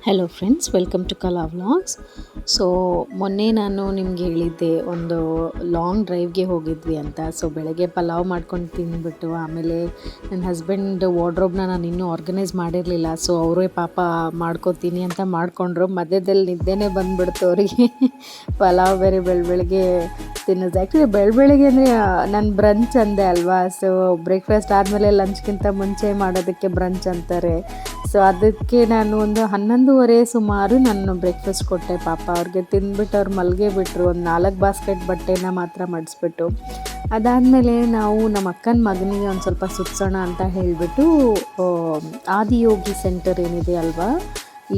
Hello friends, welcome to ಕಲಾ vlogs. So ಮೊನ್ನೆ ನಾನು ನಿಮಗೆ ಹೇಳಿದ್ದೆ ಒಂದು ಲಾಂಗ್ ಡ್ರೈವ್ಗೆ ಹೋಗಿದ್ವಿ ಅಂತ. ಸೊ ಬೆಳಗ್ಗೆ ಪಲಾವ್ ಮಾಡ್ಕೊಂಡು ತಿಂದ್ಬಿಟ್ಟು ಆಮೇಲೆ ನನ್ನ ಹಸ್ಬೆಂಡ್ ವಾರ್ಡ್ರೋಬ್ನ ನಾನು ಇನ್ನೂ ಆರ್ಗನೈಸ್ ಮಾಡಿರಲಿಲ್ಲ. ಸೊ ಅವರೇ ಪಾಪ ಮಾಡ್ಕೋತೀನಿ ಅಂತ ಮಾಡಿಕೊಂಡ್ರು. ಮಧ್ಯದಲ್ಲಿ ನಿದ್ದೆನೇ ಬಂದುಬಿಡ್ತು ಅವರಿಗೆ. ಪಲಾವ್ ಬೇರೆ ಬೆಳಗ್ಗೆ ತಿನ್ನೋದು. ಆ್ಯಕ್ಚುಲಿ ಬೆಳಗ್ಗೆ ಅಂದರೆ ನಾನು ಬ್ರಂಚ್ ಅಂದೆ ಅಲ್ವಾ. ಸೊ ಬ್ರೇಕ್ಫಾಸ್ಟ್ ಆದಮೇಲೆ ಲಂಚ್ಗಿಂತ ಮುಂಚೆ ಮಾಡೋದಕ್ಕೆ ಬ್ರಂಚ್ ಅಂತಾರೆ. ಸೊ ಅದಕ್ಕೆ ನಾನು ಒಂದು 11:30 ಸುಮಾರು ನಾನು ಬ್ರೇಕ್ಫಾಸ್ಟ್ ಕೊಟ್ಟೆ. ಪಾಪ ಅವ್ರಿಗೆ ತಿಂದ್ಬಿಟ್ಟು ಅವ್ರು ಮಲ್ಗೆ ಬಿಟ್ಟರು. ಒಂದು 4 ಬಾಸ್ಕೆಟ್ ಬಟ್ಟೆನ ಮಾತ್ರ ಮಡಿಸ್ಬಿಟ್ಟು. ಅದಾದಮೇಲೆ ನಾವು ನಮ್ಮ ಅಕ್ಕನ ಮಗನಿಗೆ ಒಂದು ಸ್ವಲ್ಪ ಸುತ್ಸೋಣ ಅಂತ ಹೇಳಿಬಿಟ್ಟು ಆದಿಯೋಗಿ ಸೆಂಟರ್ ಏನಿದೆ ಅಲ್ವಾ,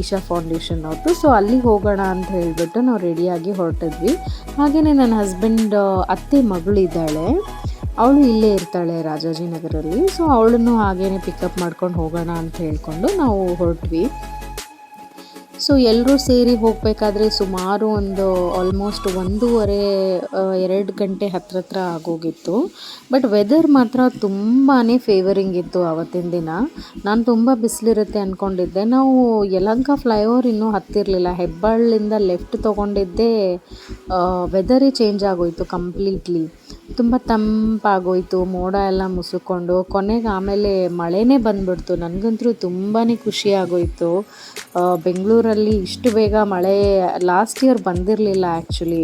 ಈಶಾ ಫೌಂಡೇಶನ್ ಅವ್ರದ್ದು, ಸೊ ಅಲ್ಲಿಗೆ ಹೋಗೋಣ ಅಂತ ಹೇಳಿಬಿಟ್ಟು ನಾವು ರೆಡಿಯಾಗಿ ಹೊರಟಿದ್ವಿ. ಹಾಗೆಯೇ ನನ್ನ ಹಸ್ಬೆಂಡ್ ಅತ್ತೆ ಮಗಳಿದ್ದಾಳೆ, ಅವಳು ಇಲ್ಲೇ ಇರ್ತಾಳೆ ರಾಜಾಜಿನಗರಲ್ಲಿ. ಸೊ ಅವಳನ್ನು ಹಾಗೇ ಪಿಕಪ್ ಮಾಡ್ಕೊಂಡು ಹೋಗೋಣ ಅಂತ ಹೇಳ್ಕೊಂಡು ನಾವು ಹೊರಟ್ವಿ. ಸೊ ಎಲ್ಲರೂ ಸೇರಿ ಹೋಗಬೇಕಾದ್ರೆ ಸುಮಾರು ಒಂದು ಆಲ್ಮೋಸ್ಟ್ 1:30-2 ಗಂಟೆ ಹತ್ರ ಆಗೋಗಿತ್ತು. ಬಟ್ ವೆದರ್ ಮಾತ್ರ ತುಂಬಾ ಫೇವರಿಂಗ್ ಇತ್ತು ಆವತ್ತಿನ ದಿನ. ನಾನು ತುಂಬ ಬಿಸಿಲಿರುತ್ತೆ ಅಂದ್ಕೊಂಡಿದ್ದೆ. ನಾವು ಯಲಹಂಕ ಫ್ಲೈಓವರ್ ಇನ್ನೂ ಹತ್ತಿರಲಿಲ್ಲ. ಹೆಬ್ಬಾಳಿಂದ ಲೆಫ್ಟ್ ತೊಗೊಂಡಿದ್ದೆ, ವೆದರೇ ಚೇಂಜ್ ಆಗೋಯಿತು ಕಂಪ್ಲೀಟ್ಲಿ. ತುಂಬ ತಂಪಾಗೋಯಿತು, ಮೋಡ ಎಲ್ಲ ಮುಸುಕೊಂಡು ಕೊನೆಗೆ ಆಮೇಲೆ ಮಳೆನೇ ಬಂದ್ಬಿಡ್ತು. ನನಗಂತೂ ತುಂಬಾ ಖುಷಿ ಆಗೋಯಿತು. ಬೆಂಗಳೂರಲ್ಲಿ ಇಷ್ಟು ಬೇಗ ಮಳೆ ಲಾಸ್ಟ್ ಇಯರ್ ಬಂದಿರಲಿಲ್ಲ. ಆ್ಯಕ್ಚುಲಿ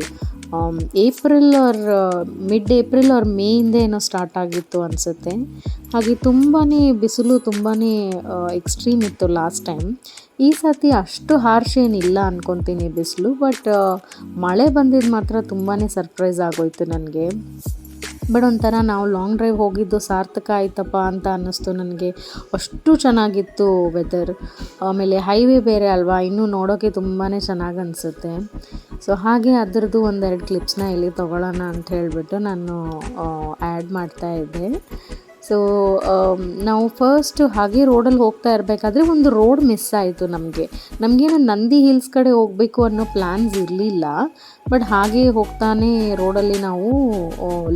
ಮಿಡ್ ಏಪ್ರಿಲ್ ಆರ್ ಮೇಯಿಂದ ಏನೋ ಸ್ಟಾರ್ಟ್ ಆಗಿತ್ತು ಅನಿಸುತ್ತೆ. ಹಾಗೆ ತುಂಬಾ ಬಿಸಿಲು ತುಂಬಾ ಎಕ್ಸ್ಟ್ರೀಮ್ ಇತ್ತು ಲಾಸ್ಟ್ ಟೈಮ್. ಈ ಸತಿ ಅಷ್ಟು ಹಾರ್ಶ್ ಏನಿಲ್ಲ ಅಂದ್ಕೊತೀನಿ ಬಿಸಿಲು. ಬಟ್ ಮಳೆ ಬಂದಿದ್ದು ಮಾತ್ರ ತುಂಬಾ ಸರ್ಪ್ರೈಸ್ ಆಗೋಯ್ತು ನನಗೆ. ಬಟ್ ಒಂಥರ ನಾವು ಲಾಂಗ್ ಡ್ರೈವ್ ಹೋಗಿದ್ದು ಸಾರ್ಥಕ ಆಯ್ತಪ್ಪ ಅಂತ ಅನ್ನಿಸ್ತು ನನಗೆ. ಅಷ್ಟು ಚೆನ್ನಾಗಿತ್ತು ವೆದರ್. ಆಮೇಲೆ ಹೈವೇ ಬೇರೆ ಅಲ್ವಾ, ಇನ್ನೂ ನೋಡೋಕ್ಕೆ ತುಂಬಾ ಚೆನ್ನಾಗಿ ಅನಿಸುತ್ತೆ. ಸೊ ಹಾಗೆ ಅದರದ್ದು ಒಂದೆರಡು ಕ್ಲಿಪ್ಸ್ನ ಇಲ್ಲಿ ತೊಗೊಳ್ಳೋಣ ಅಂತ ಹೇಳಿಬಿಟ್ಟು ನಾನು ಆ್ಯಡ್ ಮಾಡ್ತಾಯಿದ್ದೆ. ಸೊ ನಾವು ಫಸ್ಟ್ ಹಾಗೆ ರೋಡಲ್ಲಿ ಹೋಗ್ತಾ ಇರಬೇಕಾದ್ರೆ ಒಂದು ರೋಡ್ ಮಿಸ್ ಆಯಿತು ನಮಗೇನು ನಂದಿ ಹಿಲ್ಸ್ ಕಡೆ ಹೋಗಬೇಕು ಅನ್ನೋ ಪ್ಲ್ಯಾನ್ಸ್ ಇರಲಿಲ್ಲ. ಬಟ್ ಹಾಗೆ ಹೋಗ್ತಾನೆ ರೋಡಲ್ಲಿ ನಾವು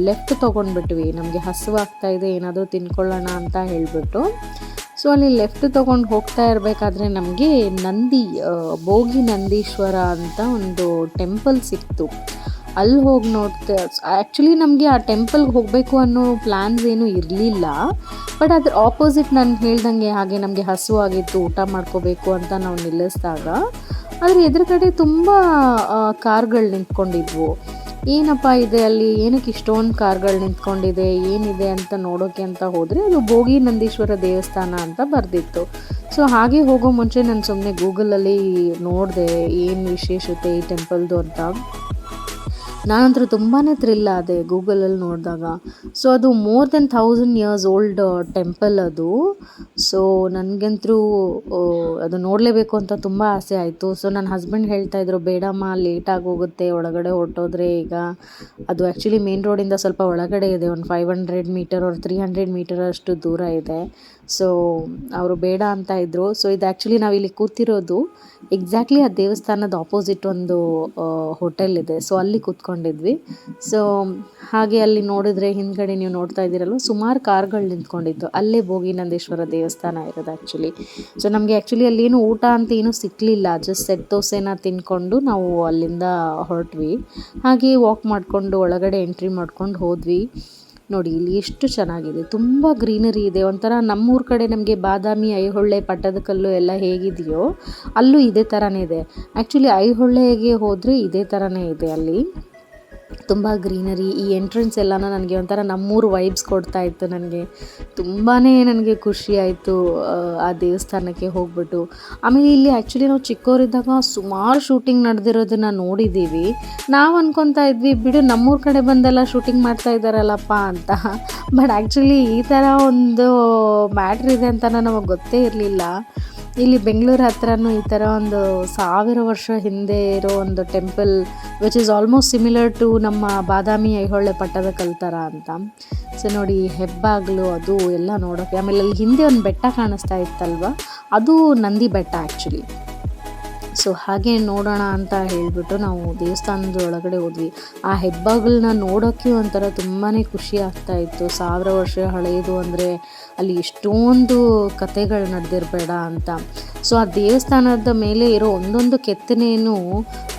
ಲೆಫ್ಟ್ ತೊಗೊಂಡ್ಬಿಟ್ವಿ. ನಮಗೆ ಹಸಿವಾಗ್ತಾಯಿದೆ, ಏನಾದರೂ ತಿನ್ಕೊಳ್ಳೋಣ ಅಂತ ಹೇಳಿಬಿಟ್ಟು. ಸೊ ಅಲ್ಲಿ ಲೆಫ್ಟ್ ತೊಗೊಂಡು ಹೋಗ್ತಾ ಇರಬೇಕಾದ್ರೆ ನಮಗೆ ಭೋಗಿ ನಂದೀಶ್ವರ ಅಂತ ಒಂದು ಟೆಂಪಲ್ ಸಿಕ್ತು. ಅಲ್ಲಿ ಹೋಗಿ ನೋಡ್ತೆ. ಆ್ಯಕ್ಚುಲಿ ನಮಗೆ ಆ ಟೆಂಪಲ್ಗೆ ಹೋಗಬೇಕು ಅನ್ನೋ ಪ್ಲ್ಯಾನ್ಸ್ ಏನೂ ಇರಲಿಲ್ಲ. ಬಟ್ ಅದ್ರ ಆಪೋಸಿಟ್ ನಾನು ಹೇಳ್ದಂಗೆ ಹಾಗೆ ನಮಗೆ ಹಸುವಾಗಿತ್ತು, ಊಟ ಮಾಡ್ಕೋಬೇಕು ಅಂತ ನಾವು ನಿಲ್ಲಿಸಿದಾಗ ಅದ್ರ ಎದುರುಗಡೆ ತುಂಬ ಕಾರ್ಗಳು ನಿಂತ್ಕೊಂಡಿದ್ವು. ಏನಪ್ಪ ಇದೆ ಅಲ್ಲಿ, ಏನಕ್ಕೆ ಇಷ್ಟೊಂದು ಕಾರ್ಗಳು ನಿಂತ್ಕೊಂಡಿದೆ, ಏನಿದೆ ಅಂತ ನೋಡೋಕ್ಕೆ ಅಂತ ಹೋದರೆ ಅದು ಭೋಗಿ ನಂದೀಶ್ವರ ದೇವಸ್ಥಾನ ಅಂತ ಬರೆದಿತ್ತು. ಸೊ ಹಾಗೆ ಹೋಗೋ ಮುಂಚೆ ನಾನು ಸುಮ್ಮನೆ ಗೂಗಲಲ್ಲಿ ನೋಡಿದೆ ಏನು ವಿಶೇಷತೆ ಈ ಟೆಂಪಲ್ದು ಅಂತ. ನಾನಂತೂ ತುಂಬಾ ಥ್ರಿಲ್ ಆದೆ ಗೂಗಲಲ್ಲಿ ನೋಡಿದಾಗ. ಸೊ ಅದು more than 1000 years old temple ಅದು. ಸೊ ನನಗಂತೂ ಅದು ನೋಡಲೇಬೇಕು ಅಂತ ತುಂಬ ಆಸೆ ಆಯಿತು. ಸೊ ನನ್ನ ಹಸ್ಬೆಂಡ್ ಹೇಳ್ತಾಯಿದ್ರು, ಬೇಡಮ್ಮ ಲೇಟಾಗಿ ಹೋಗುತ್ತೆ ಒಳಗಡೆ ಹೊರಟೋದ್ರೆ. ಈಗ ಅದು ಆ್ಯಕ್ಚುಲಿ ಮೇನ್ ರೋಡಿಂದ ಸ್ವಲ್ಪ ಒಳಗಡೆ ಇದೆ, ಒಂದು 500 ಮೀಟರ್ or 300 ಮೀಟರ್ ಅಷ್ಟು ದೂರ ಇದೆ. ಸೊ ಅವರು ಬೇಡ ಅಂತ ಇದ್ದರು. ಸೊ ಇದು ಆ್ಯಕ್ಚುಲಿ ನಾವಿಲ್ಲಿ ಕೂತಿರೋದು ಎಕ್ಸಾಕ್ಟ್ಲಿ ಆ ದೇವಸ್ಥಾನದ ಆಪೋಸಿಟ್ ಒಂದು ಹೋಟೆಲ್ ಇದೆ. ಸೊ ಅಲ್ಲಿ ಕೂತ್ಕೊಂಡಿದ್ವಿ. ಸೊ ಹಾಗೆ ಅಲ್ಲಿ ನೋಡಿದ್ರೆ ಹಿಂದ್ಗಡೆ ನೀವು ನೋಡ್ತಾ ಇದ್ದೀರಲ್ವ, ಸುಮಾರು ಕಾರ್ಗಳು ನಿಂತ್ಕೊಂಡಿತ್ತು. ಅಲ್ಲೇ ಭೋಗಿ ನಂದೀಶ್ವರ ದೇವಸ್ಥಾನ ಇರೋದು ಆ್ಯಕ್ಚುಲಿ. ಸೊ ನಮಗೆ ಆ್ಯಕ್ಚುಲಿ ಅಲ್ಲೇನು ಊಟ ಅಂತ ಏನೂ ಸಿಕ್ಕಲಿಲ್ಲ. ಜಸ್ಟ್ ಸೆಟ್ ದೋಸೆನ ತಿಂದ್ಕೊಂಡು ನಾವು ಅಲ್ಲಿಂದ ಹೊರಟ್ವಿ. ಹಾಗೆ ವಾಕ್ ಮಾಡಿಕೊಂಡು ಒಳಗಡೆ ಎಂಟ್ರಿ ಮಾಡ್ಕೊಂಡು ಹೋದ್ವಿ. ನೋಡಿ ಇಲ್ಲಿ ಎಷ್ಟು ಚೆನ್ನಾಗಿದೆ, ತುಂಬ ಗ್ರೀನರಿ ಇದೆ. ಒಂಥರ ನಮ್ಮೂರ ಕಡೆ ನಮಗೆ ಬಾದಾಮಿ, ಐಹೊಳೆ, ಪಟ್ಟದಕಲ್ಲು ಎಲ್ಲ ಹೇಗಿದೆಯೋ ಅಲ್ಲೂ ಇದೇ ಥರನೇ ಇದೆ. ಆ್ಯಕ್ಚುಲಿ ಐಹೊಳೆಗೆ ಹೋದರೆ ಇದೇ ಥರನೇ ಇದೆ ಅಲ್ಲಿ. ತುಂಬ ಗ್ರೀನರಿ. ಈ ಎಂಟ್ರೆನ್ಸ್ ಎಲ್ಲನೂ ನನಗೆ ಒಂಥರ ನಮ್ಮೂರು ವೈಬ್ಸ್ ಕೊಡ್ತಾ ಇತ್ತು. ತುಂಬಾ ನನಗೆ ಖುಷಿ ಆಯಿತು ಆ ದೇವಸ್ಥಾನಕ್ಕೆ ಹೋಗ್ಬಿಟ್ಟು. ಆಮೇಲೆ ಇಲ್ಲಿ ಆ್ಯಕ್ಚುಲಿ ನಾವು ಚಿಕ್ಕವರಿದ್ದಾಗ ಸುಮಾರು ಶೂಟಿಂಗ್ ನಡೆದಿರೋದನ್ನು ನೋಡಿದ್ದೀವಿ. ನಾವು ಅಂದ್ಕೊತಾ ಇದ್ವಿ, ಬಿಡು ನಮ್ಮೂರ ಕಡೆ ಬಂದೆಲ್ಲ ಶೂಟಿಂಗ್ ಮಾಡ್ತಾ ಇದ್ದಾರಲ್ಲಪ್ಪ ಅಂತ. ಬಟ್ ಆ್ಯಕ್ಚುಲಿ ಈ ಥರ ಒಂದು ಮ್ಯಾಟ್ರ್ ಇದೆ ಅಂತ ನಮಗೆ ಗೊತ್ತೇ ಇರಲಿಲ್ಲ. ಇಲ್ಲಿ ಬೆಂಗಳೂರು ಹತ್ರನೂ ಈ ಥರ ಒಂದು 1000 ವರ್ಷ ಹಿಂದೆ ಇರೋ ಒಂದು temple which is almost similar to ನಮ್ಮ ಬಾದಾಮಿ ಐಹೊಳೆ ಪಟ್ಟದಕಲ್ಲು ಥರ ಅಂತ. ಸೊ ನೋಡಿ ಹೆಬ್ಬಾಗ್ಲು ಅದು ಎಲ್ಲ ನೋಡೋಕ್ಕೆ. ಆಮೇಲೆ ಅಲ್ಲಿ ಹಿಂದೆ ಒಂದು ಬೆಟ್ಟ ಕಾಣಿಸ್ತಾ ಇತ್ತಲ್ವ, ಅದು ನಂದಿ ಬೆಟ್ಟ ಆ್ಯಕ್ಚುಲಿ. ಸೊ ಹಾಗೆ ನೋಡೋಣ ಅಂತ ಹೇಳಿಬಿಟ್ಟು ನಾವು ದೇವಸ್ಥಾನದ ಒಳಗಡೆ ಹೋದ್ವಿ. ಆ ಹೆಬ್ಬಾಗಲನ್ನ ನೋಡೋಕ್ಕೆ ಒಂಥರ ತುಂಬಾ ಖುಷಿ ಆಗ್ತಾಯಿತ್ತು. 1000 ವರ್ಷ ಹಳೆಯದು ಅಂದರೆ ಅಲ್ಲಿ ಎಷ್ಟೊಂದು ಕತೆಗಳು ನಡೆದಿರಬೇಡ ಅಂತ. ಸೊ ಆ ದೇವಸ್ಥಾನದ ಮೇಲೆ ಇರೋ ಒಂದೊಂದು ಕೆತ್ತನೆಯೂ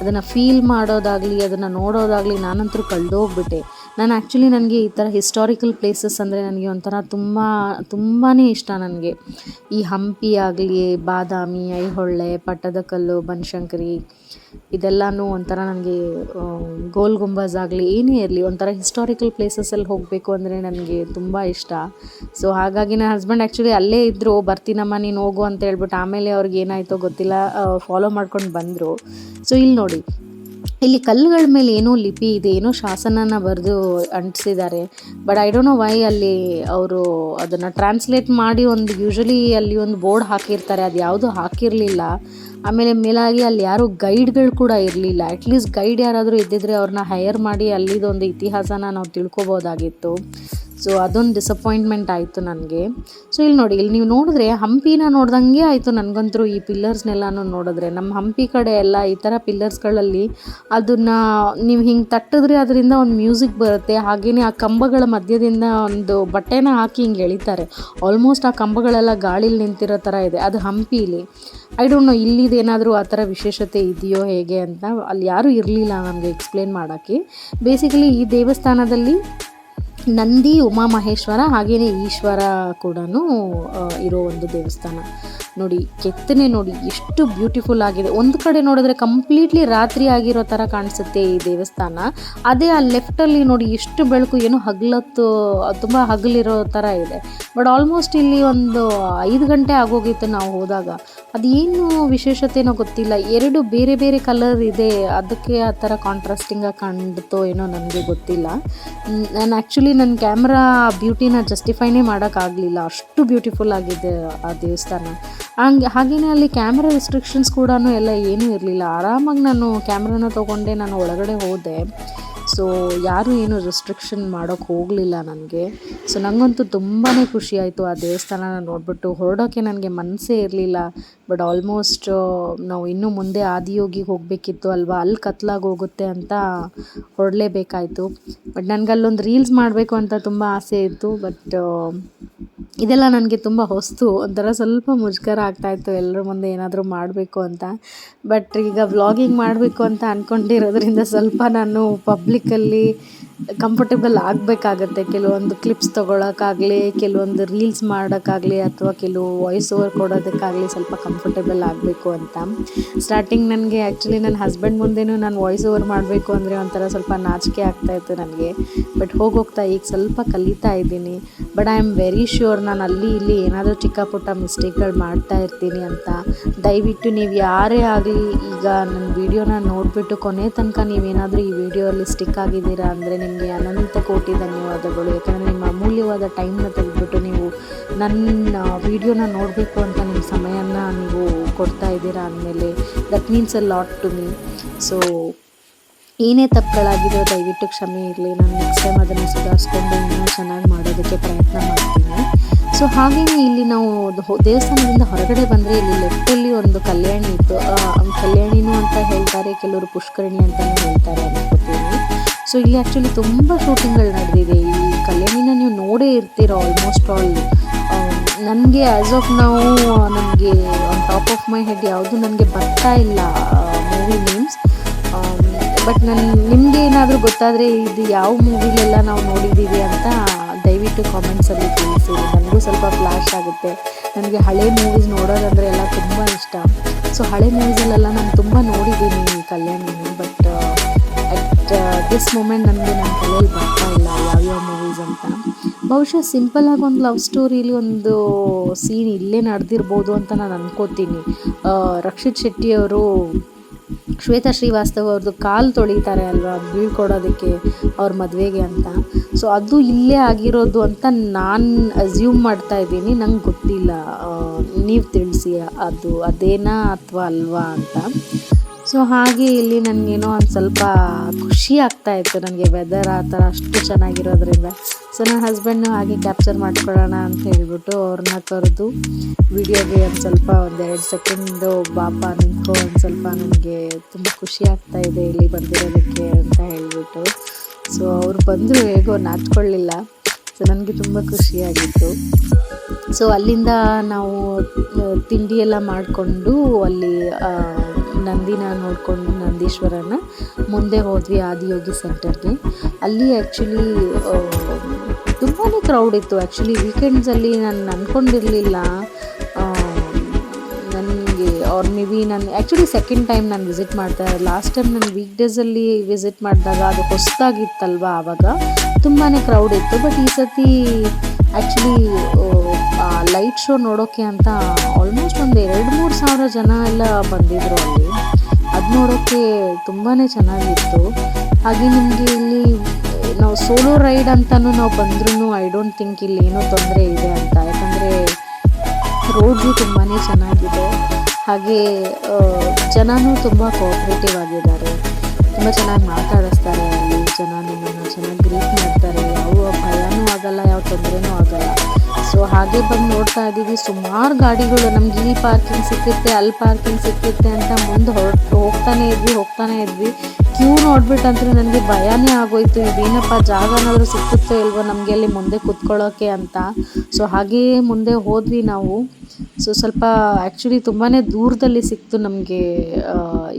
ಅದನ್ನು ಫೀಲ್ ಮಾಡೋದಾಗಲಿ, ಅದನ್ನು ನೋಡೋದಾಗಲಿ ನಾನಂತರೂ ಕಳೆದೋಗ್ಬಿಟ್ಟೆ. ನಾನು ಆ್ಯಕ್ಚುಲಿ ನನಗೆ ಈ ಥರ ಹಿಸ್ಟಾರಿಕಲ್ ಪ್ಲೇಸಸ್ ಅಂದರೆ ನನಗೆ ಒಂಥರ ತುಂಬಾ ಇಷ್ಟ. ನನಗೆ ಈ ಹಂಪಿ ಆಗಲಿ, ಬಾದಾಮಿ, ಐಹೊಳೆ, ಪಟ್ಟದಕಲ್ಲು, ಬನಶಂಕರಿ ಇದೆಲ್ಲನೂ ಒಂಥರ ನನಗೆ, ಗೋಲ್ ಗುಂಬಜ್ ಆಗಲಿ ಏನೇ ಇರಲಿ, ಒಂಥರ ಹಿಸ್ಟಾರಿಕಲ್ ಪ್ಲೇಸಸ್ಸಲ್ಲಿ ಹೋಗಬೇಕು ಅಂದರೆ ನನಗೆ ತುಂಬ ಇಷ್ಟ. ಸೊ ಹಾಗಾಗಿ ನನ್ನ ಹಸ್ಬೆಂಡ್ ಆ್ಯಕ್ಚುಲಿ ಅಲ್ಲೇ ಇದ್ದರು, ಬರ್ತೀನಮ್ಮ ನೀನು ಹೋಗು ಅಂತ ಹೇಳ್ಬಿಟ್ಟು. ಆಮೇಲೆ ಅವ್ರಿಗೆ ಏನಾಯಿತೋ ಗೊತ್ತಿಲ್ಲ, ಫಾಲೋ ಮಾಡ್ಕೊಂಡು ಬಂದರು. ಸೊ ಇಲ್ಲಿ ನೋಡಿ, ಇಲ್ಲಿ ಕಲ್ಲುಗಳ ಮೇಲೆ ಏನೋ ಲಿಪಿ ಇದೆ, ಏನೋ ಶಾಸನನ ಬರೆದು ಅಂಟಿಸಿದ್ದಾರೆ. But I don't know why ಅಲ್ಲಿ ಅವರು ಅದನ್ನು ಟ್ರಾನ್ಸ್ಲೇಟ್ ಮಾಡಿ ಯೂಶ್ವಲಿ ಅಲ್ಲಿ ಒಂದು ಬೋರ್ಡ್ ಹಾಕಿರ್ತಾರೆ, ಅದು ಯಾವುದೂ ಹಾಕಿರಲಿಲ್ಲ. ಆಮೇಲೆ ಮೇಲಾಗಿ ಅಲ್ಲಿ ಯಾರೂ ಗೈಡ್ಗಳು ಕೂಡ ಇರಲಿಲ್ಲ. ಅಟ್ಲೀಸ್ಟ್ ಗೈಡ್ ಯಾರಾದರೂ ಇದ್ದಿದ್ರೆ ಅವ್ರನ್ನ ಹೈಯರ್ ಮಾಡಿ ಅಲ್ಲಿದೊಂದು ಇತಿಹಾಸನ ನಾವು ತಿಳ್ಕೊಬೋದಾಗಿತ್ತು. ಸೊ ಅದೊಂದು ಡಿಸಪಾಯಿಂಟ್ಮೆಂಟ್ ಆಯಿತು ನನಗೆ. ಸೊ ಇಲ್ಲಿ ನೋಡಿ, ಇಲ್ಲಿ ನೀವು ನೋಡಿದ್ರೆ ಹಂಪಿನ ನೋಡ್ದಂಗೆ ಆಯಿತು ನನಗಂತೂ. ಈ ಪಿಲ್ಲರ್ಸ್ನೆಲ್ಲನೂ ನೋಡಿದ್ರೆ, ನಮ್ಮ ಹಂಪಿ ಕಡೆ ಎಲ್ಲ ಈ ಥರ ಪಿಲ್ಲರ್ಸ್ಗಳಲ್ಲಿ ಅದನ್ನು ನೀವು ಹಿಂಗೆ ತಟ್ಟಿದ್ರೆ ಅದರಿಂದ ಒಂದು ಮ್ಯೂಸಿಕ್ ಬರುತ್ತೆ. ಹಾಗೆಯೇ ಆ ಕಂಬಗಳ ಮಧ್ಯದಿಂದ ಒಂದು ಬಟ್ಟೆನ ಹಾಕಿ ಹಿಂಗೆ ಎಳಿತಾರೆ. ಆಲ್ಮೋಸ್ಟ್ ಆ ಕಂಬಗಳೆಲ್ಲ ಗಾಳೀಲಿ ನಿಂತಿರೋ ಥರ ಇದೆ. ಅದು ಹಂಪಿಲಿ. ಐ ಡೋಂಟ್ ನೋ ಇಲ್ಲಿದೇನಾದರೂ ಆ ಥರ ವಿಶೇಷತೆ ಇದೆಯೋ ಹೇಗೆ ಅಂತ. ಅಲ್ಲಿ ಯಾರೂ ಇರಲಿಲ್ಲ ನಮಗೆ ಎಕ್ಸ್ಪ್ಲೇನ್ ಮಾಡೋಕ್ಕೆ. ಬೇಸಿಕಲಿ ಈ ದೇವಸ್ಥಾನದಲ್ಲಿ ನಂದಿ, ಉಮಾಮಹೇಶ್ವರ ಹಾಗೆಯೇ ಈಶ್ವರ ಕೂಡ ಇರೋ ಒಂದು ದೇವಸ್ಥಾನ. ನೋಡಿ ಕೆತ್ತನೆ ನೋಡಿ ಎಷ್ಟು ಬ್ಯೂಟಿಫುಲ್ ಆಗಿದೆ. ಒಂದು ಕಡೆ ನೋಡಿದ್ರೆ ಕಂಪ್ಲೀಟ್ಲಿ ರಾತ್ರಿ ಆಗಿರೋ ಥರ ಕಾಣಿಸುತ್ತೆ ಈ ದೇವಸ್ಥಾನ. ಅದೇ ಆ ಲೆಫ್ಟಲ್ಲಿ ನೋಡಿ ಎಷ್ಟು ಬೆಳಕು, ಏನೋ ಹಗಲತ್ತು ತುಂಬ ಹಗಲಿರೋ ಥರ ಇದೆ. ಬಟ್ ಆಲ್ಮೋಸ್ಟ್ ಇಲ್ಲಿ ಒಂದು 5 ಗಂಟೆ ಆಗೋಗಿತ್ತು ನಾವು ಹೋದಾಗ. ಅದೇನು ವಿಶೇಷತೆನೋ ಗೊತ್ತಿಲ್ಲ, 2 ಬೇರೆ ಬೇರೆ ಕಲರ್ ಇದೆ, ಅದಕ್ಕೆ ಆ ಥರ ಕಾಂಟ್ರಾಸ್ಟಿಂಗಾಗಿ ಕಾಣ್ತೋ ಏನೋ ನನಗೆ ಗೊತ್ತಿಲ್ಲ. ನಾನು ಆ್ಯಕ್ಚುಲಿ ನನ್ನ ಕ್ಯಾಮ್ರಾ ಬ್ಯೂಟಿನ ಜಸ್ಟಿಫೈನೇ ಮಾಡೋಕ್ಕಾಗಲಿಲ್ಲ, ಅಷ್ಟು ಬ್ಯೂಟಿಫುಲ್ ಆಗಿದೆ ಆ ದೇವಸ್ಥಾನ. ಹಾಗೆಯೇ ಅಲ್ಲಿ ಕ್ಯಾಮ್ರಾ ರೆಸ್ಟ್ರಿಕ್ಷನ್ಸ್ ಕೂಡ ಎಲ್ಲ ಏನೂ ಇರಲಿಲ್ಲ. ಆರಾಮಾಗಿ ನಾನು ಕ್ಯಾಮ್ರಾನ ತೊಗೊಂಡೆ ನಾನು ಒಳಗಡೆ ಹೋದೆ. ಸೊ ಯಾರೂ ಏನು ರೆಸ್ಟ್ರಿಕ್ಷನ್ ಮಾಡೋಕ್ಕೆ ಹೋಗಲಿಲ್ಲ ನನಗೆ. ಸೊ ನನಗಂತೂ ತುಂಬಾ ಖುಷಿ ಆಯಿತು ಆ ದೇವಸ್ಥಾನನ ನೋಡಿಬಿಟ್ಟು. ಹೊರಡೋಕ್ಕೆ ನನಗೆ ಮನಸ್ಸೇ ಇರಲಿಲ್ಲ. ಬಟ್ ಆಲ್ಮೋಸ್ಟ್ ನಾವು ಇನ್ನೂ ಮುಂದೆ ಆದಿಯೋಗಿಗೆ ಹೋಗಬೇಕಿತ್ತು ಅಲ್ವಾ, ಅಲ್ಲಿ ಕತ್ಲಾಗಿ ಹೋಗುತ್ತೆ ಅಂತ ಹೊರಡಲೇಬೇಕಾಯಿತು. ಬಟ್ ನನಗೆ ಅಲ್ಲೊಂದು ರೀಲ್ಸ್ ಮಾಡಬೇಕು ಅಂತ ತುಂಬ ಆಸೆ ಇತ್ತು. ಬಟ್ ಇದೆಲ್ಲ ನನಗೆ ತುಂಬ ಹೊಸ್ತು, ಒಂಥರ ಸ್ವಲ್ಪ ಮುಜುಗರ ಆಗ್ತಾಯಿತ್ತು ಎಲ್ಲರ ಮುಂದೆ ಏನಾದರೂ ಮಾಡಬೇಕು ಅಂತ. ಬಟ್ ಈಗ ವ್ಲಾಗಿಂಗ್ ಮಾಡಬೇಕು ಅಂತ ಅಂದ್ಕೊಂಡಿರೋದ್ರಿಂದ ಸ್ವಲ್ಪ ನಾನು ಪಬ್ಲಿಕ್ಕಲ್ಲಿ ಕಂಫರ್ಟೇಬಲ್ ಆಗಬೇಕಾಗತ್ತೆ. ಕೆಲವೊಂದು ಕ್ಲಿಪ್ಸ್ ತೊಗೊಳಕ್ಕಾಗಲಿ, ಕೆಲವೊಂದು ರೀಲ್ಸ್ ಮಾಡೋಕ್ಕಾಗಲಿ, ಅಥವಾ ಕೆಲವು ವಾಯ್ಸ್ ಓವರ್ ಕೊಡೋದಕ್ಕಾಗಲಿ ಸ್ವಲ್ಪ ಕಂಫರ್ಟೇಬಲ್ ಆಗಬೇಕು ಅಂತ. ಸ್ಟಾರ್ಟಿಂಗ್ ನನಗೆ ಆ್ಯಕ್ಚುಲಿ ನನ್ನ ಹಸ್ಬೆಂಡ್ ಮುಂದೆನೂ ನಾನು ವಾಯ್ಸ್ ಓವರ್ ಮಾಡಬೇಕು ಅಂದರೆ ಒಂಥರ ಸ್ವಲ್ಪ ನಾಚಿಕೆ ಆಗ್ತಾಯಿತ್ತು ನನಗೆ. ಬಟ್ ಹೋಗ್ತಾ ಈಗ ಸ್ವಲ್ಪ ಕಲಿತಾ ಇದ್ದೀನಿ. But I am very sure ನಾನು ಅಲ್ಲಿ ಇಲ್ಲಿ ಏನಾದರೂ ಚಿಕ್ಕ ಪುಟ್ಟ ಮಿಸ್ಟೇಕ್ಗಳು ಮಾಡ್ತಾ ಇರ್ತೀನಿ ಅಂತ. ದಯವಿಟ್ಟು ನೀವು ಯಾರೇ ಆಗಲಿ ಈಗ ನನ್ನ ವೀಡಿಯೋನ ನೋಡಿಬಿಟ್ಟು ಕೊನೆ ತನಕ ನೀವೇನಾದರೂ ಈ ವಿಡಿಯೋಲ್ಲಿ ಸ್ಟಿಕ್ ಆಗಿದ್ದೀರಾ ಅಂದರೆ ನಿಮಗೆ ಅನಂತ ಕೋಟಿ ಧನ್ಯವಾದಗಳು. ಯಾಕಂದರೆ ನಿಮ್ಮ ಅಮೂಲ್ಯವಾದ ಟೈಮ್ನ ತೆಗೆದುಬಿಟ್ಟು ನೀವು ನನ್ನ ವಿಡಿಯೋನ ನೋಡಬೇಕು ಅಂತ ನಿಮ್ಮ ಸಮಯನ ನೀವು ಕೊಡ್ತಾ ಇದ್ದೀರಾ ಅಂದಮೇಲೆ that means a lot to me. So ಏನೇ ತಪ್ಪುಗಳಾಗಿದೆಯೋ ದಯವಿಟ್ಟು ಕ್ಷಮೆ ಇರಲಿ. ನಾನು ನೆಕ್ಸ್ಟ್ ಟೈಮ್ ಅದನ್ನು ಸುಧಾರಿಸ್ಕೊಂಡು ಇನ್ನೂ ಚೆನ್ನಾಗಿ ಮಾಡೋದಕ್ಕೆ ಪ್ರಯತ್ನ ಮಾಡ್ತೀನಿ. ಸೊ ಹಾಗೆಯೇ ಇಲ್ಲಿ ನಾವು ದೇವಸ್ಥಾನದಿಂದ ಹೊರಗಡೆ ಬಂದರೆ ಇಲ್ಲಿ ಲೆಫ್ಟಲ್ಲಿ ಒಂದು ಕಲ್ಯಾಣಿ ಇತ್ತು. ಕಲ್ಯಾಣಿನೂ ಅಂತ ಹೇಳ್ತಾರೆ, ಕೆಲವರು ಪುಷ್ಕರಣಿ ಅಂತಲೇ ಹೇಳ್ತಾರೆ ಅನ್ಕೋತೀನಿ. ಸೊ ಇಲ್ಲಿ ಆ್ಯಕ್ಚುಲಿ ತುಂಬ ಶೂಟಿಂಗ್ಗಳು ನಡೆದಿದೆ. ಈ ಕಲ್ಯಾಣಿನ ನೀವು ನೋಡೇ ಇರ್ತೀರ ಆಲ್ಮೋಸ್ಟ್ ಆಲ್. ನನಗೆ ಆ್ಯಸ್ ಆಫ್ ನಾವು ನನಗೆ on top of my head ಯಾವುದು ನನಗೆ ಬರ್ತಾ ಇಲ್ಲ ಮೂವಿ ನೇಮ್ಸ್. ಬಟ್ ನಿಮಗೆ ಏನಾದರೂ ಗೊತ್ತಾದರೆ ಇದು ಯಾವ ಮೂವಿಲೆಲ್ಲ ನಾವು ನೋಡಿದ್ದೀವಿ ಅಂತ ದಯವಿಟ್ಟು ಕಾಮೆಂಟ್ಸಲ್ಲಿ ತಿಳಿಸಿ. ನನಗೂ ಸ್ವಲ್ಪ ಫ್ಲ್ಯಾಶ್ ಆಗುತ್ತೆ. ನನಗೆ ಹಳೆ ಮೂವೀಸ್ ನೋಡೋದಂದರೆ ಎಲ್ಲ ತುಂಬ ಇಷ್ಟ. ಸೊ ಹಳೆ ಮೂವೀಸಲ್ಲೆಲ್ಲ ನಾನು ತುಂಬ ನೋಡಿದ್ದೀನಿ ಈ ಕಲ್ಯಾಣಿನ. ಬಟ್ ಅಟ್ ದಿಸ್ ಮೂಮೆಂಟ್ ನನಗೆ ನನ್ನ ತಲೆಯಲ್ಲಿ ಬರ್ತಾ ಇಲ್ಲ ಯಾವ್ಯಾವ ಮೂವೀಸ್ ಅಂತ. ಬಹುಶಃ ಸಿಂಪಲ್ಲಾಗಿ ಒಂದು ಲವ್ ಸ್ಟೋರಿಲಿ ಒಂದು ಸೀನ್ ಇಲ್ಲೇ ನಡೆದಿರ್ಬೋದು ಅಂತ ನಾನು ಅನ್ಕೋತೀನಿ. ರಕ್ಷಿತ್ ಶೆಟ್ಟಿಯವರು ಶ್ವೇತಾ ಶ್ರೀವಾಸ್ತವ್ ಅವ್ರದ್ದು ಕಾಲು ತೊಳಿತಾರೆ ಅಲ್ವಾ ಬೀಳ್ಕೊಡೋದಕ್ಕೆ ಅವ್ರ ಮದುವೆಗೆ ಅಂತ. ಸೊ ಅದು ಇಲ್ಲೇ ಆಗಿರೋದು ಅಂತ ನಾನು ಅಸ್ಯೂಮ್ ಮಾಡ್ತಾ ಇದ್ದೀನಿ, ನಂಗೆ ಗೊತ್ತಿಲ್ಲ. ನೀವು ತಿಳಿಸಿ ಅದು ಅದೇನಾ ಅಥವಾ ಅಲ್ವಾ ಅಂತ. ಸೊ ಹಾಗೆ ಇಲ್ಲಿ ನನಗೇನೋ ಒಂದು ಸ್ವಲ್ಪ ಖುಷಿ ಆಗ್ತಾಯಿತ್ತು, ನನಗೆ ವೆದರ್ ಆ ಥರ ಅಷ್ಟು ಚೆನ್ನಾಗಿರೋದ್ರಿಂದ. ಸೊ ನನ್ನ ಹಸ್ಬೆಂಡ್ನು ಹಾಗೆ ಕ್ಯಾಪ್ಚರ್ ಮಾಡ್ಕೊಳ್ಳೋಣ ಅಂತ ಹೇಳ್ಬಿಟ್ಟು ಅವ್ರನ್ನ ಕರೆದು ವಿಡಿಯೋಗೆ ಒಂದು ಸ್ವಲ್ಪ 1-2 ಸೆಕೆಂಡು ಬಾಪ ನಿಂತ್ಕೊ, ಒಂದು ಸ್ವಲ್ಪ ನನಗೆ ತುಂಬ ಖುಷಿ ಆಗ್ತಾಯಿದೆ ಇಲ್ಲಿ ಬಂದಿರೋದಕ್ಕೆ ಅಂತ ಹೇಳ್ಬಿಟ್ಟು. ಸೊ ಅವ್ರು ಬಂದರು, ಹೇಗೋ ನಾಚ್ಕೊಳ್ಳಿಲ್ಲ. ಸೊ ನನಗೆ ತುಂಬ ಖುಷಿಯಾಗಿತ್ತು. ಸೊ ಅಲ್ಲಿಂದ ನಾವು ತಿಂಡಿ ಎಲ್ಲ ಮಾಡಿಕೊಂಡು ಅಲ್ಲಿ ನಂದಿನ ನೋಡಿಕೊಂಡು ನಂದೀಶ್ವರನ ಮುಂದೆ ಹೋದ್ವಿ ಆದಿಯೋಗಿ ಸೆಂಟರ್ಗೆ. ಅಲ್ಲಿ ಆ್ಯಕ್ಚುಲಿ ತುಂಬಾ ಕ್ರೌಡ್ ಇತ್ತು. ಆ್ಯಕ್ಚುಲಿ ವೀಕೆಂಡ್ಸಲ್ಲಿ ನಾನು ಅಂದ್ಕೊಂಡಿರಲಿಲ್ಲ ನನಗೆ, ಆರ್ ಮೇ ಬಿ ನಾನು ಆ್ಯಕ್ಚುಲಿ ಸೆಕೆಂಡ್ ಟೈಮ್ ನಾನು ವಿಸಿಟ್ ಮಾಡ್ತಾ ಇರೋದು. ಲಾಸ್ಟ್ ಟೈಮ್ ನಾನು ವೀಕ್ಡೇಸಲ್ಲಿ ವಿಸಿಟ್ ಮಾಡಿದಾಗ ಅದು ಹೊಸದಾಗಿತ್ತಲ್ವ, ಆವಾಗ ತುಂಬಾ ಕ್ರೌಡ್ ಇತ್ತು. ಬಟ್ ಈ ಸತಿ ಆ್ಯಕ್ಚುಲಿ ಲೈಟ್ ಶೋ ನೋಡೋಕ್ಕೆ ಅಂತ ಆಲ್ಮೋಸ್ಟ್ ಒಂದು 2-3 ಸಾವಿರ ಜನ ಎಲ್ಲ ಬಂದಿದ್ದರು ಅಲ್ಲಿ. ಅದು ನೋಡೋಕ್ಕೆ ತುಂಬಾ ಚೆನ್ನಾಗಿತ್ತು. ಹಾಗೆ ನಿಮಗೆ ಇಲ್ಲಿ ನಾವು ಸೋಲೋ ರೈಡ್ ಅಂತಲೂ ನಾವು ಬಂದ್ರೂ ಐ ಡೋಂಟ್ ಥಿಂಕ್ ಇಲ್ಲಿ ಏನೂ ತೊಂದರೆ ಇದೆ ಅಂತ, ಯಾಕಂದರೆ ರೋಡ್ಸು ತುಂಬಾ ಚೆನ್ನಾಗಿದೆ. ಹಾಗೆ ಜನನೂ ತುಂಬ ಕೋಆಪ್ರೇಟಿವ್ ಆಗಿದ್ದಾರೆ, ತುಂಬ ಚೆನ್ನಾಗಿ ಮಾತಾಡಿಸ್ತಾರೆ. ಅಲ್ಲಿ ಜನ ನಿಮ್ಮನ್ನು ಚೆನ್ನಾಗಿ ಗ್ರೀಟ್ ಮಾಡ್ತಾರೆ, ಯಾವ ಭಯನೂ ಆಗಲ್ಲ, ಯಾವ ತೊಂದರೆನೂ ಆಗಲ್ಲ. ಸೊ ಹಾಗೆ ಬಂದು ನೋಡ್ತಾ ಇದ್ದೀವಿ, ಸುಮಾರು ಗಾಡಿಗಳು ನಮ್ಗೆ ಇಲ್ಲಿ ಪಾರ್ಕಿಂಗ್ ಸಿಕ್ಕುತ್ತೆ, ಅಲ್ಲಿ ಪಾರ್ಕಿಂಗ್ ಸಿಕ್ಕುತ್ತೆ ಅಂತ ಮುಂದೆ ಹೋಗ್ತಾನೆ ಇದ್ವಿ. ಕ್ಯೂ ನೋಡ್ಬಿಟ್ಟಂದ್ರೆ ನನಗೆ ಭಯನೇ ಆಗೋಯ್ತು, ಇದೇನಪ್ಪ ಜಾಗನಾದರೂ ಸಿಕ್ಕುತ್ತೋ ಇಲ್ವೋ ನಮಗೆ ಅಲ್ಲಿ ಮುಂದೆ ಕೂತ್ಕೊಳ್ಳೋಕ್ಕೆ ಅಂತ. ಸೊ ಹಾಗೆಯೇ ಮುಂದೆ ಹೋದ್ವಿ ನಾವು. ಸೊ ಸ್ವಲ್ಪ ಆ್ಯಕ್ಚುಲಿ ತುಂಬಾ ದೂರದಲ್ಲಿ ಸಿಕ್ತು ನಮಗೆ,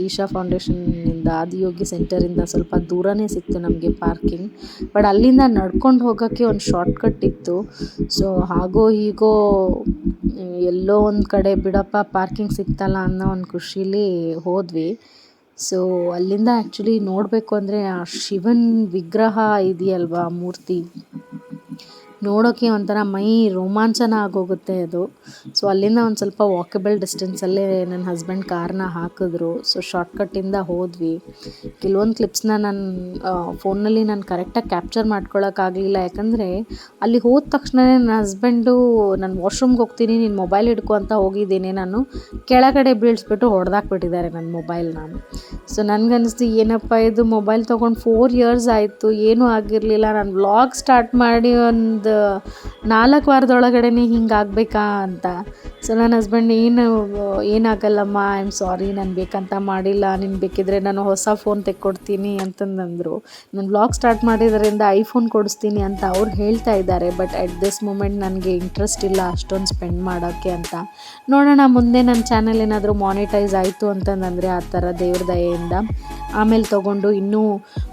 ಈಶಾ ಫೌಂಡೇಶನ್ನಿಂದ ಆದಿಯೋಗಿ ಸೆಂಟರಿಂದ ಸ್ವಲ್ಪ ದೂರನೇ ಸಿಕ್ತು ನಮಗೆ ಪಾರ್ಕಿಂಗ್. ಬಟ್ ಅಲ್ಲಿಂದ ನಡ್ಕೊಂಡು ಹೋಗೋಕ್ಕೆ ಒಂದು ಶಾರ್ಟ್ಕಟ್ ಇತ್ತು. ಸೊ ಹಾಗೋ ಹೀಗೋ ಎಲ್ಲೋ ಒಂದು ಕಡೆ ಬಿಡಪ್ಪ ಪಾರ್ಕಿಂಗ್ ಸಿಕ್ತಲ್ಲ ಅನ್ನೋ ಒಂದು ಖುಷೀಲಿ ಹೋದ್ವಿ. ಸೊ ಅಲ್ಲಿಂದ ಆ್ಯಕ್ಚುಲಿ ನೋಡಬೇಕು ಅಂದರೆ ಆ ಶಿವನ ವಿಗ್ರಹ ಇದೆಯಲ್ವಾ, ಮೂರ್ತಿ ನೋಡೋಕ್ಕೆ ಒಂಥರ ಮೈ ರೋಮಾಂಚನ ಆಗೋಗುತ್ತೆ ಅದು. ಸೊ ಅಲ್ಲಿಂದ ಒಂದು ಸ್ವಲ್ಪ ವಾಕಬಲ್ ಡಿಸ್ಟೆನ್ಸಲ್ಲೇ ನನ್ನ ಹಸ್ಬೆಂಡ್ ಕಾರ್ನ ಹಾಕಿದ್ರು. ಸೊ ಶಾರ್ಟ್ಕಟ್ಟಿಂದ ಹೋದ್ವಿ. ಕೆಲವೊಂದು ಕ್ಲಿಪ್ಸ್ನ ನಾನು ಫೋನಲ್ಲಿ ನಾನು ಕರೆಕ್ಟಾಗಿ ಕ್ಯಾಪ್ಚರ್ ಮಾಡ್ಕೊಳಕ್ಕಾಗಲಿಲ್ಲ, ಯಾಕಂದರೆ ಅಲ್ಲಿ ಹೋದ ತಕ್ಷಣವೇ ನನ್ನ ಹಸ್ಬೆಂಡು ನಾನು ವಾಶ್ರೂಮ್ಗೆ ಹೋಗ್ತೀನಿ ನೀನು ಮೊಬೈಲ್ ಹಿಡ್ಕೊ ಅಂತ ಹೋಗಿದ್ದೀನಿ, ನಾನು ಕೆಳಗಡೆ ಬೀಳಿಸ್ಬಿಟ್ಟು ಹೊಡೆದಾಕ್ಬಿಟ್ಟಿದ್ದಾರೆ ನನ್ನ ಮೊಬೈಲ್ನ. ಸೊ ನನಗನ್ನಿಸ್ತು ಏನಪ್ಪ ಇದು, ಮೊಬೈಲ್ ತೊಗೊಂಡು 4 ಇಯರ್ಸ್ ಆಯಿತು, ಏನೂ ಆಗಿರಲಿಲ್ಲ. ನಾನು ವ್ಲಾಗ್ ಸ್ಟಾರ್ಟ್ ಮಾಡಿ ಒಂದು 4 ವಾರದೊಳಗಡೆ ಹಿಂಗಾಗಬೇಕಾ ಅಂತ. ಸೊ ನನ್ನ ಹಸ್ಬೆಂಡ್ ಏನಾಗಲ್ಲಮ್ಮ, ಐ ಆಮ್ ಸಾರಿ, ನಾನು ಬೇಕಂತ ಮಾಡಿಲ್ಲ, ನೀನು ಬೇಕಿದ್ರೆ ನಾನು ಹೊಸ ಫೋನ್ ತೆಕ್ಕೊಡ್ತೀನಿ ಅಂತಂದರು. ನಾನು ವ್ಲಾಗ್ ಸ್ಟಾರ್ಟ್ ಮಾಡಿದ್ರಿಂದ ಐಫೋನ್ ಕೊಡಿಸ್ತೀನಿ ಅಂತ ಅವ್ರು ಹೇಳ್ತಾ ಇದ್ದಾರೆ. ಬಟ್ ಅಟ್ ದಿಸ್ ಮೂಮೆಂಟ್ ನನಗೆ ಇಂಟ್ರೆಸ್ಟ್ ಇಲ್ಲ ಅಷ್ಟೊಂದು ಸ್ಪೆಂಡ್ ಮಾಡೋಕ್ಕೆ ಅಂತ. ನೋಡೋಣ ಮುಂದೆ ನನ್ನ ಚಾನಲ್ ಏನಾದರೂ ಮಾನಿಟೈಸ್ ಆಯಿತು ಅಂತಂದರೆ ಆ ಥರ ದೇವ್ರ ದಯೆಯಿಂದ ಆಮೇಲೆ ತೊಗೊಂಡು ಇನ್ನೂ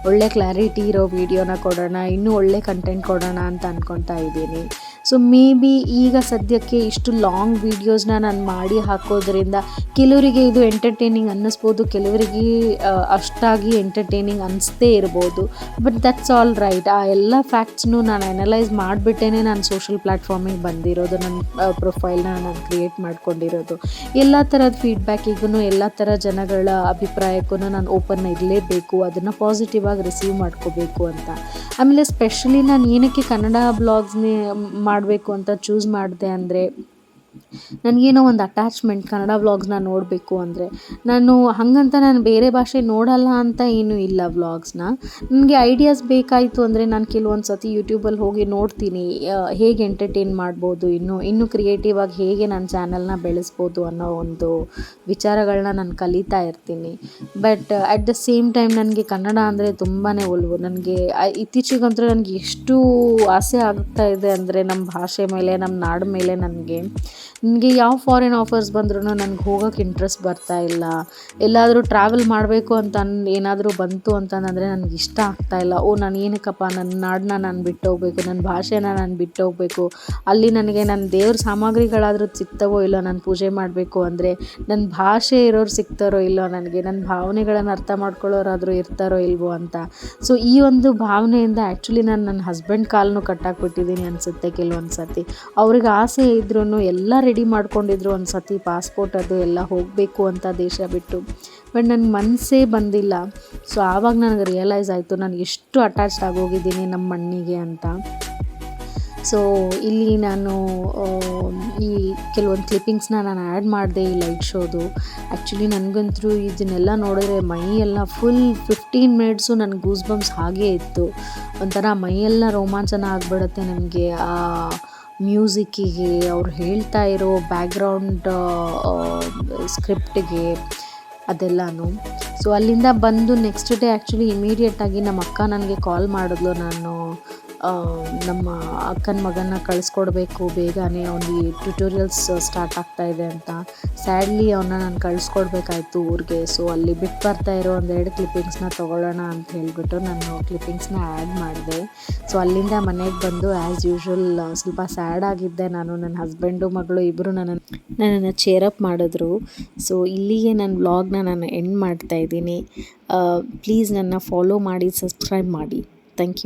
ಒಳ್ಳೆ ಕ್ಲಾರಿಟಿ ಇರೋ ವೀಡಿಯೋನ ಕೊಡೋಣ, ಇನ್ನೂ ಒಳ್ಳೆ ಕಂಟೆಂಟ್ ಕೊಡೋಣ ಅಂತ ಅಂದ್ಕೊತಾ ಇದ್ದೀನಿ. ಸೊ ಮೇ ಬಿ ಈಗ ಸದ್ಯಕ್ಕೆ ಇಷ್ಟು ಲಾಂಗ್ ವೀಡಿಯೋಸ್ನ ನಾನು ಮಾಡಿ ಹಾಕೋದ್ರಿಂದ ಕೆಲವರಿಗೆ ಇದು ಎಂಟರ್ಟೈನಿಂಗ್ ಅನ್ನಿಸ್ಬೋದು, ಕೆಲವರಿಗೆ ಅಷ್ಟಾಗಿ ಎಂಟರ್ಟೈನಿಂಗ್ ಅನಿಸ್ತೇ ಇರ್ಬೋದು. But that's all right. ಆ ಎಲ್ಲ ಫ್ಯಾಕ್ಟ್ಸ್ನು ನಾನು ಅನಲೈಸ್ ಮಾಡಿಬಿಟ್ಟೇ ನಾನು ಸೋಷಲ್ ಪ್ಲ್ಯಾಟ್ಫಾರ್ಮಿಗೆ ಬಂದಿರೋದು, ನನ್ನ ಪ್ರೊಫೈಲ್ನ ನಾನು ಕ್ರಿಯೇಟ್ ಮಾಡ್ಕೊಂಡಿರೋದು. ಎಲ್ಲ ಥರದ ಫೀಡ್ಬ್ಯಾಕಿಗೂ, ಎಲ್ಲ ಥರ ಜನಗಳ ಅಭಿಪ್ರಾಯಕ್ಕೂ ನಾನು ಓಪನ್ ಇರಲೇಬೇಕು, ಅದನ್ನು ಪಾಸಿಟಿವ್ ಆಗಿ ರಿಸೀವ್ ಮಾಡ್ಕೋಬೇಕು ಅಂತ. ಆಮೇಲೆ ಸ್ಪೆಷಲಿ ನಾನು ಏನಕ್ಕೆ ಕನ್ನಡ ಬ್ಲಾಗ್ಸ್ನೇ ಮಾಡಬೇಕು ಅಂತ ಚೂಸ್ ಮಾಡಿದೆ ಅಂದರೆ, ನನಗೇನೋ ಒಂದು ಅಟ್ಯಾಚ್ಮೆಂಟ್ ಕನ್ನಡ ವ್ಲಾಗ್ಸ್ನ ನೋಡಬೇಕು ಅಂದರೆ. ಹಾಗಂತ ನಾನು ಬೇರೆ ಭಾಷೆ ನೋಡಲ್ಲ ಅಂತ ಏನೂ ಇಲ್ಲ. ವ್ಲಾಗ್ಸ್ನ ನನಗೆ ಐಡಿಯಾಸ್ ಬೇಕಾಯಿತು ಅಂದರೆ ನಾನು ಕೆಲವೊಂದು ಸತಿ ಯೂಟ್ಯೂಬಲ್ಲಿ ಹೋಗಿ ನೋಡ್ತೀನಿ, ಹೇಗೆ ಎಂಟರ್ಟೈನ್ ಮಾಡ್ಬೋದು, ಇನ್ನೂ ಕ್ರಿಯೇಟಿವ್ ಆಗಿ ಹೇಗೆ ನನ್ನ ಚಾನಲ್ನ ಬೆಳೆಸ್ಬೋದು ಅನ್ನೋ ಒಂದು ವಿಚಾರಗಳನ್ನ ನಾನು ಕಲಿತಾ ಇರ್ತೀನಿ. But at the same time ನನಗೆ ಕನ್ನಡ ಅಂದರೆ ತುಂಬಾ ಒಲವು. ನನಗೆ ಇತ್ತೀಚೆಗಂತೂ ನನಗೆ ಎಷ್ಟು ಆಸೆ ಆಗ್ತಾ ಇದೆ ಅಂದರೆ ನಮ್ಮ ಭಾಷೆ ಮೇಲೆ, ನಮ್ಮ ನಾಡು ಮೇಲೆ. ನನಗೆ ಯಾವ ಫಾರಿನ್ ಆಫರ್ಸ್ ಬಂದ್ರೂ ನನಗೆ ಹೋಗೋಕ್ಕೆ ಇಂಟ್ರೆಸ್ಟ್ ಬರ್ತಾ ಇಲ್ಲ. ಎಲ್ಲಾದರೂ ಟ್ರಾವೆಲ್ ಮಾಡಬೇಕು ಅಂತ ಏನಾದರೂ ಬಂತು ಅಂತಂದರೆ ನನಗೆ ಇಷ್ಟ ಆಗ್ತಾಯಿಲ್ಲ. ನಾನು ಏನಕ್ಕಪ್ಪ ನನ್ನ ನಾಡನ್ನ ನಾನು ಬಿಟ್ಟು ಹೋಗಬೇಕು, ನನ್ನ ಭಾಷೆನ ನಾನು ಬಿಟ್ಟು ಹೋಗಬೇಕು. ಅಲ್ಲಿ ನನಗೆ ನನ್ನ ದೇವ್ರ ಸಾಮಗ್ರಿಗಳಾದರೂ ಸಿಗ್ತವೋ ಇಲ್ಲೋ, ನಾನು ಪೂಜೆ ಮಾಡಬೇಕು ಅಂದರೆ ನನ್ನ ಭಾಷೆ ಇರೋರು ಸಿಗ್ತಾರೋ ಇಲ್ಲೋ, ನನಗೆ ನನ್ನ ಭಾವನೆಗಳನ್ನು ಅರ್ಥ ಮಾಡ್ಕೊಳ್ಳೋರಾದರೂ ಇರ್ತಾರೋ ಇಲ್ವೋ ಅಂತ. ಸೊ ಈ ಒಂದು ಭಾವನೆಯಿಂದ ಆ್ಯಕ್ಚುಲಿ ನಾನು ನನ್ನ ಹಸ್ಬೆಂಡ್ ಕಾಲನ್ನು ಕಟ್ಟಾಕ್ಬಿಟ್ಟಿದ್ದೀನಿ ಅನಿಸುತ್ತೆ ಕೆಲವೊಂದು ಸತಿ. ಅವ್ರಿಗೆ ಆಸೆ ಇದ್ರೂ ಎಲ್ಲ ರೆಡಿ ಮಾಡ್ಕೊಂಡಿದ್ರು, ಒಂದು ಸತಿ ಪಾಸ್ಪೋರ್ಟ್ ಅದು ಎಲ್ಲ ಹೋಗಬೇಕು ಅಂತ ದೇಶ ಬಿಟ್ಟು. ಬಟ್ ನನ್ನ ಮನಸ್ಸೇ ಬಂದಿಲ್ಲ. ಸೊ ಆವಾಗ ನನಗೆ ರಿಯಲೈಸ್ ಆಯಿತು ನಾನು ಎಷ್ಟು ಅಟ್ಯಾಚ್ಡ್ ಆಗೋಗಿದ್ದೀನಿ ನಮ್ಮ ಮಣ್ಣಿಗೆ ಅಂತ. ಸೊ ಇಲ್ಲಿ ನಾನು ಈ ಕೆಲವೊಂದು ಕ್ಲಿಪ್ಪಿಂಗ್ಸ್ನ ನಾನು ಆ್ಯಡ್ ಮಾಡಿದೆ ಈ ಲೈಟ್ ಶೋದು. ಆ್ಯಕ್ಚುಲಿ ನನಗಂತೂ ಇದನ್ನೆಲ್ಲ ನೋಡಿದ್ರೆ ಮೈಯೆಲ್ಲ ಫುಲ್ 15 ಮಿನಿಟ್ಸು ನನಗೆ ಗೂಸ್ ಬಂಪ್ಸ್ ಹಾಗೇ ಇತ್ತು. ಒಂಥರ ಮೈಯೆಲ್ಲ ರೋಮಾಂಚನ ಆಗಿಬಿಡುತ್ತೆ ನಮಗೆ ಆ ಮ್ಯೂಸಿಕ್ಕಿಗೆ, ಅವ್ರು ಹೇಳ್ತಾ ಇರೋ ಬ್ಯಾಕ್ಗ್ರೌಂಡ್ ಸ್ಕ್ರಿಪ್ಟಿಗೆ ಅದೆಲ್ಲನೂ. ಸೊ ಅಲ್ಲಿಂದ ಬಂದು ನೆಕ್ಸ್ಟ್ ಡೇ ಆ್ಯಕ್ಚುಲಿ ಇಮಿಡಿಯೇಟಾಗಿ ನಮ್ಮ ಅಕ್ಕ ನನಗೆ ಕಾಲ್ ಮಾಡಿದ್ಲು. ನಾನು ನಮ್ಮ ಅಕ್ಕನ ಮಗನ ಕಳಿಸ್ಕೊಡ್ಬೇಕು ಬೇಗನೆ, ಅವ್ನಿಗೆ ಟ್ಯುಟೋರಿಯಲ್ಸ್ ಸ್ಟಾರ್ಟ್ ಆಗ್ತಾಯಿದೆ ಅಂತ. ಸ್ಯಾಡ್ಲಿ ಅವನ್ನ ನಾನು ಕಳಿಸ್ಕೊಡ್ಬೇಕಾಯ್ತು ಊರಿಗೆ. ಸೊ ಅಲ್ಲಿ ಬಿಟ್ಟು ಬರ್ತಾ ಇರೋ ಒಂದೆರಡು ಕ್ಲಿಪ್ಪಿಂಗ್ಸ್ನ ತೊಗೊಳ್ಳೋಣ ಅಂತ ಹೇಳಿಬಿಟ್ಟು ನಾನು ಕ್ಲಿಪ್ಪಿಂಗ್ಸ್ನ ಆ್ಯಡ್ ಮಾಡಿದೆ. ಸೊ ಅಲ್ಲಿಂದ ಮನೆಗೆ ಬಂದು ಆ್ಯಸ್ ಯೂಶ್ವಲ್ ಸ್ವಲ್ಪ ಸ್ಯಾಡ್ ಆಗಿದ್ದೆ ನಾನು. ನನ್ನ ಹಸ್ಬೆಂಡು ಮಗಳು ಇಬ್ಬರು ನನ್ನನ್ನು ಚೇರಪ್ ಮಾಡಿದ್ರು. ಸೊ ಇಲ್ಲಿಗೆ ನನ್ನ ವ್ಲಾಗ್ನ ನಾನು ಎಂಡ್ ಮಾಡ್ತಾಯಿದ್ದೀನಿ. ಪ್ಲೀಸ್ ನನ್ನ ಫಾಲೋ ಮಾಡಿ, ಸಬ್ಸ್ಕ್ರೈಬ್ ಮಾಡಿ. Thank you.